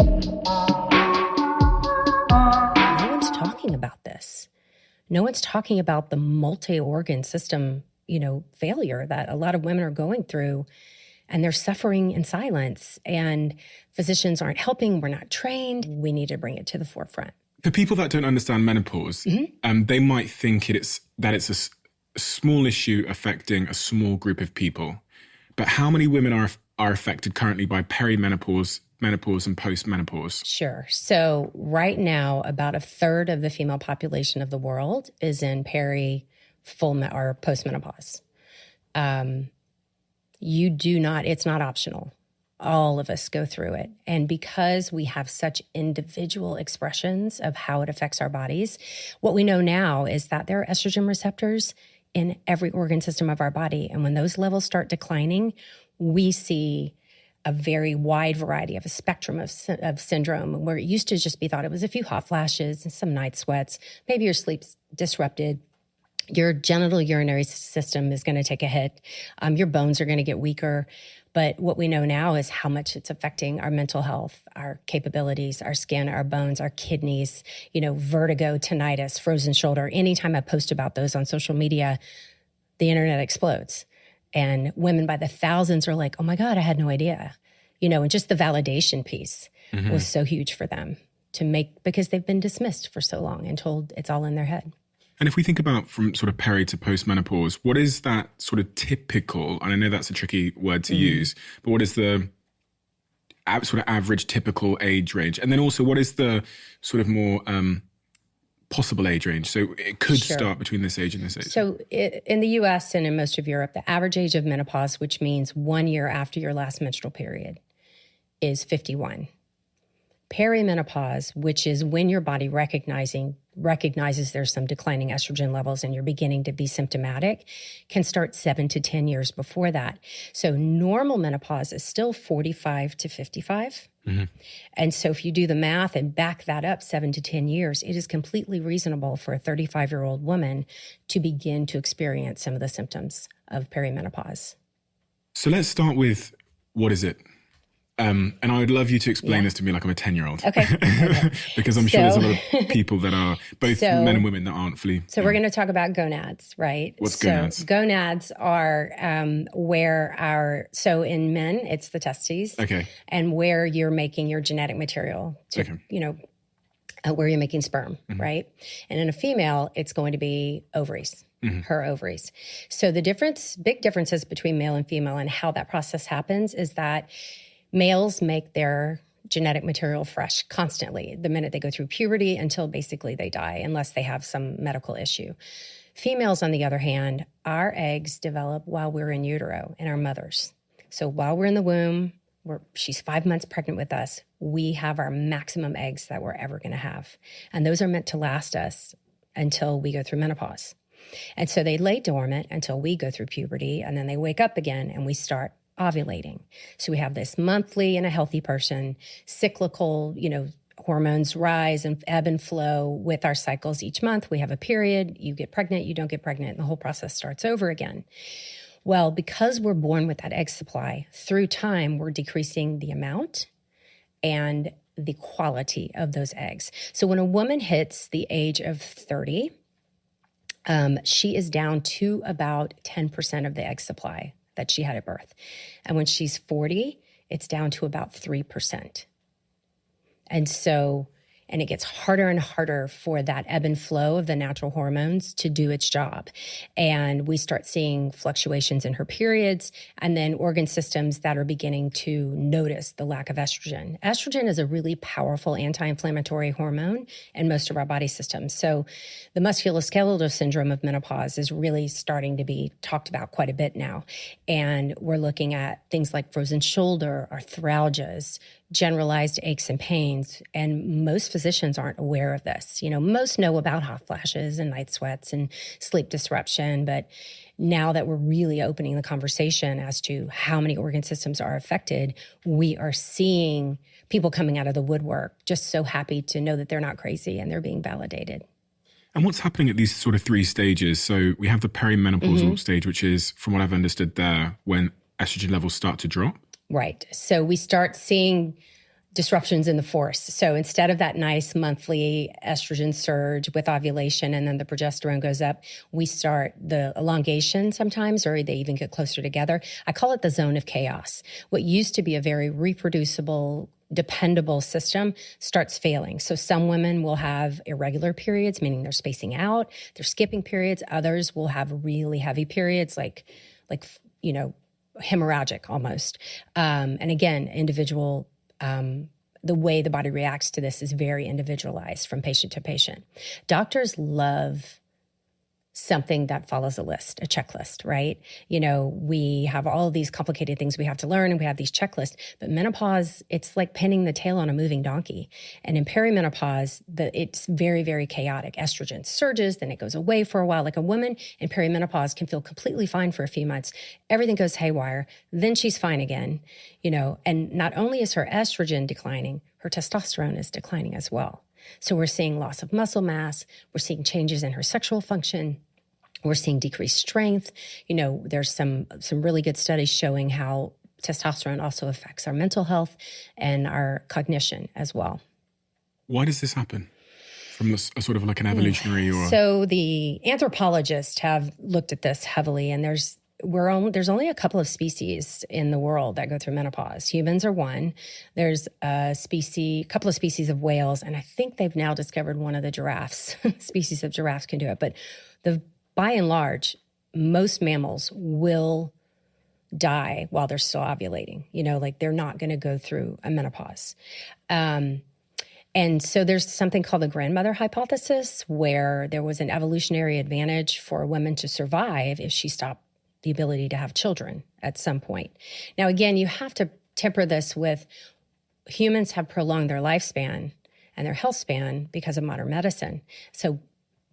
No one's talking about this. No one's talking about the multi-organ system, failure that a lot of women are going through, and they're suffering in silence, and physicians aren't helping. We're not trained. We need to bring it to the forefront. For people that don't understand menopause, they might think it's a small issue affecting a small group of people. But how many women are affected currently by perimenopause, menopause, and postmenopause? Sure. So right now, about a third of the female population of the world is in or postmenopause. It's not optional. All of us go through it. And because we have such individual expressions of how it affects our bodies, what we know now is that there are estrogen receptors in every organ system of our body. And when those levels start declining, we see a very wide variety of a spectrum of syndrome, where it used to just be thought it was a few hot flashes and some night sweats. Maybe your sleep's disrupted. Your genital urinary system is going to take a hit. Your bones are going to get weaker. But what we know now is how much it's affecting our mental health, our capabilities, our skin, our bones, our kidneys, vertigo, tinnitus, frozen shoulder. Anytime I post about those on social media, the internet explodes. And women by the thousands are like, oh my God, I had no idea. And just the validation piece was so huge for them because they've been dismissed for so long and told it's all in their head. And if we think about from sort of peri to postmenopause, what is that sort of typical, and I know that's a tricky word to use, but what is the sort of average typical age range? And then also, what is the sort of more possible age range? So it could start between this age and this age. So in the US and in most of Europe, the average age of menopause, which means 1 year after your last menstrual period, is 51. Perimenopause, which is when your body recognizes there's some declining estrogen levels and you're beginning to be symptomatic, can start 7 to 10 years before that. So normal menopause is still 45 to 55. And so if you do the math and back that up 7 to 10 years, it is completely reasonable for a 35-year-old woman to begin to experience some of the symptoms of perimenopause. So let's start with, what is it? And I would love you to explain this to me like I'm a 10-year-old. Okay. Because I'm sure there's a lot of people that are, both men and women, that aren't fully. So we're going to talk about gonads, right? What's gonads? Gonads are so in men, it's the testes. Okay. And where you're making your genetic material to, where you're making sperm, right? And in a female, it's going to be ovaries. Her ovaries. So the big differences between male and female and how that process happens is that males make their genetic material fresh constantly the minute they go through puberty until basically they die, unless they have some medical issue. Females, on the other hand, our eggs develop while we're in utero in our mothers. So while we're in the womb, she's 5 months pregnant with us, we have our maximum eggs that we're ever going to have. And those are meant to last us until we go through menopause. And so they lay dormant until we go through puberty, and then they wake up again and we start ovulating. So we have this monthly in a healthy person, cyclical, hormones rise and ebb and flow with our cycles each month. We have a period, you get pregnant, you don't get pregnant, and the whole process starts over again. Well, because we're born with that egg supply, through time, we're decreasing the amount and the quality of those eggs. So when a woman hits the age of 30, she is down to about 10% of the egg supply that she had at birth. And when she's 40, it's down to about 3%. And it gets harder and harder for that ebb and flow of the natural hormones to do its job. And we start seeing fluctuations in her periods, and then organ systems that are beginning to notice the lack of estrogen. Estrogen is a really powerful anti-inflammatory hormone in most of our body systems. So the musculoskeletal syndrome of menopause is really starting to be talked about quite a bit now. And we're looking at things like frozen shoulder, arthralgias, generalized aches and pains, and most physicians aren't aware of this. Most know about hot flashes and night sweats and sleep disruption, but now that we're really opening the conversation as to how many organ systems are affected, we are seeing people coming out of the woodwork just so happy to know that they're not crazy and they're being validated. And what's happening at these sort of three stages? So we have the perimenopausal stage, which is, from what I've understood there, when estrogen levels start to drop. Right. So we start seeing disruptions in the force. So instead of that nice monthly estrogen surge with ovulation and then the progesterone goes up, we start the elongation sometimes, or they even get closer together. I call it the zone of chaos. What used to be a very reproducible, dependable system starts failing. So some women will have irregular periods, meaning they're spacing out, they're skipping periods. Others will have really heavy periods, like hemorrhagic almost. And again, the way the body reacts to this is very individualized from patient to patient. Doctors love something that follows a list, a checklist, right? We have all of these complicated things we have to learn, and we have these checklists. But menopause, it's like pinning the tail on a moving donkey. And in perimenopause, it's very, very chaotic. Estrogen surges, then it goes away for a while. Like a woman in perimenopause can feel completely fine for a few months. Everything goes haywire. Then she's fine again, and not only is her estrogen declining, her testosterone is declining as well. So we're seeing loss of muscle mass. We're seeing changes in her sexual function. We're seeing decreased strength. There's some really good studies showing how testosterone also affects our mental health and our cognition as well. Why does this happen? From a sort of like an evolutionary or... So the anthropologists have looked at this heavily, and there's only a couple of species in the world that go through menopause. Humans are one. There's a couple of species of whales, and I think they've now discovered one of the giraffes. Species of giraffes can do it. But by and large, most mammals will die while they're still ovulating. They're not going to go through a menopause. And so there's something called the grandmother hypothesis, where there was an evolutionary advantage for women to survive if she stopped the ability to have children at some point. Now, again, you have to temper this with humans have prolonged their lifespan and their health span because of modern medicine. So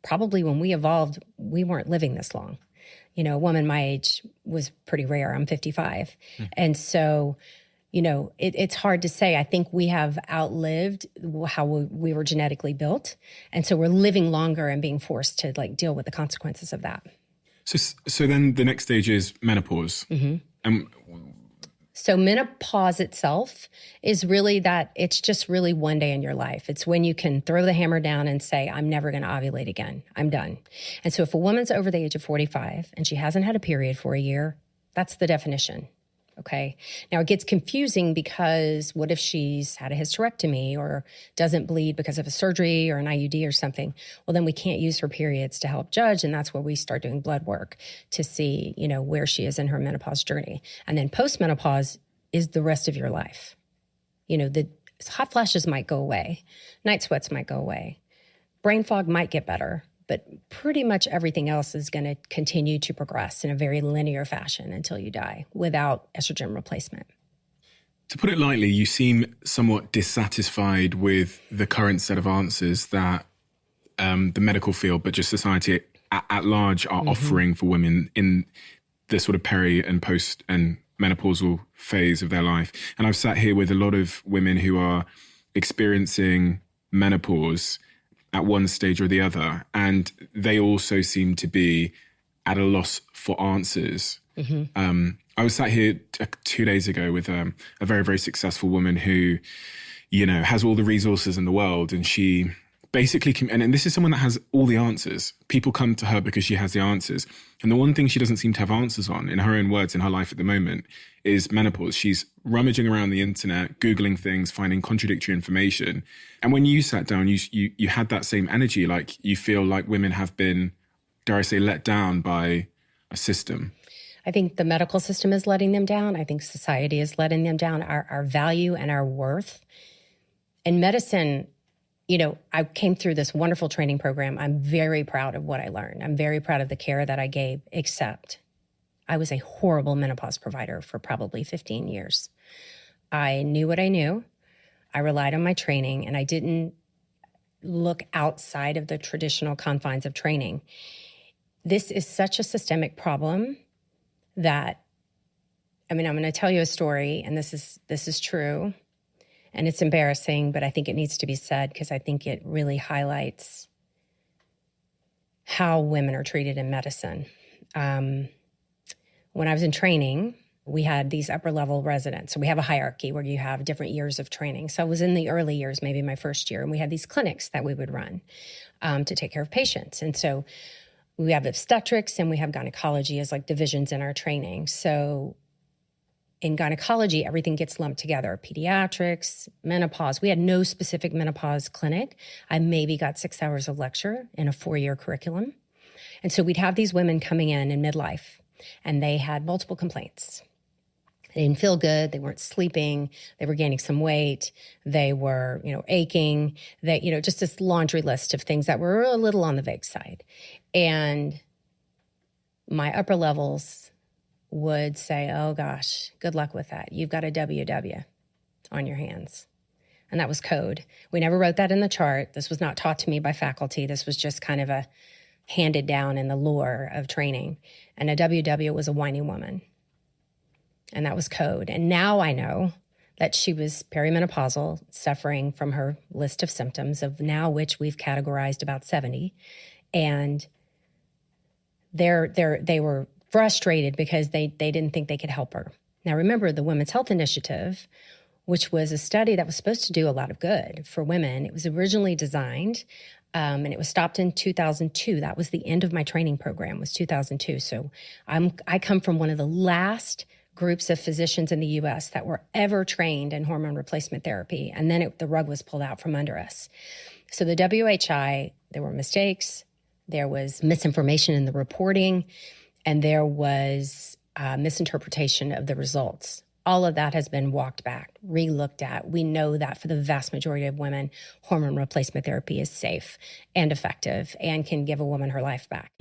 probably when we evolved, we weren't living this long. A woman my age was pretty rare. I'm 55. And so, it's hard to say. I think we have outlived how we were genetically built. And so we're living longer and being forced to deal with the consequences of that. So then the next stage is menopause. Mm-hmm. So menopause itself is really that it's just really one day in your life. It's when you can throw the hammer down and say, I'm never going to ovulate again. I'm done. And so if a woman's over the age of 45 and she hasn't had a period for a year, that's the definition. Okay. Now it gets confusing because what if she's had a hysterectomy or doesn't bleed because of a surgery or an IUD or something? Well, then we can't use her periods to help judge. And that's where we start doing blood work to see, where she is in her menopause journey. And then postmenopause is the rest of your life. The hot flashes might go away. Night sweats might go away. Brain fog might get better. But pretty much everything else is going to continue to progress in a very linear fashion until you die without estrogen replacement. To put it lightly, you seem somewhat dissatisfied with the current set of answers that the medical field, but just society at large are offering for women in the sort of peri and post and menopausal phase of their life. And I've sat here with a lot of women who are experiencing menopause at one stage or the other, and they also seem to be at a loss for answers. Mm-hmm. I was sat here 2 days ago with a very, very successful woman who, has all the resources in the world, and she basically, and this is someone that has all the answers. People come to her because she has the answers. And the one thing she doesn't seem to have answers on, in her own words, in her life at the moment, is menopause. She's rummaging around the internet, Googling things, finding contradictory information. And when you sat down, you had that same energy, like you feel like women have been, dare I say, let down by a system. I think the medical system is letting them down. I think society is letting them down. Our value and our worth. In medicine, I came through this wonderful training program. I'm very proud of what I learned. I'm very proud of the care that I gave, except I was a horrible menopause provider for probably 15 years. I knew what I knew. I relied on my training, and I didn't look outside of the traditional confines of training. This is such a systemic problem that, I'm going to tell you a story, and this is true. And it's embarrassing, but I think it needs to be said because I think it really highlights how women are treated in medicine. When I was in training, we had these upper level residents. So we have a hierarchy where you have different years of training. So I was in the early years, maybe my first year, and we had these clinics that we would run to take care of patients. And so we have obstetrics and we have gynecology as like divisions in our training. So in gynecology, everything gets lumped together. Pediatrics, menopause. We had no specific menopause clinic. I maybe got 6 hours of lecture in a 4-year curriculum. And so we'd have these women coming in midlife, and they had multiple complaints. They didn't feel good. They weren't sleeping. They were gaining some weight. They were, aching. They, just this laundry list of things that were a little on the vague side. And my upper levels would say, oh gosh, good luck with that. You've got a WW on your hands. And that was code. We never wrote that in the chart. This was not taught to me by faculty. This was just kind of a handed down in the lore of training. And a WW was a whiny woman. And that was code. And now I know that she was perimenopausal, suffering from her list of symptoms, of now which we've categorized about 70. And they were frustrated because they didn't think they could help her. Now, remember, the Women's Health Initiative, which was a study that was supposed to do a lot of good for women, it was originally designed, and it was stopped in 2002. That was the end of my training program, was 2002. So I come from one of the last groups of physicians in the U.S. that were ever trained in hormone replacement therapy, and then the rug was pulled out from under us. So the WHI, there were mistakes, there was misinformation in the reporting, and there was misinterpretation of the results. All of that has been walked back, re-looked at. We know that for the vast majority of women, hormone replacement therapy is safe and effective and can give a woman her life back.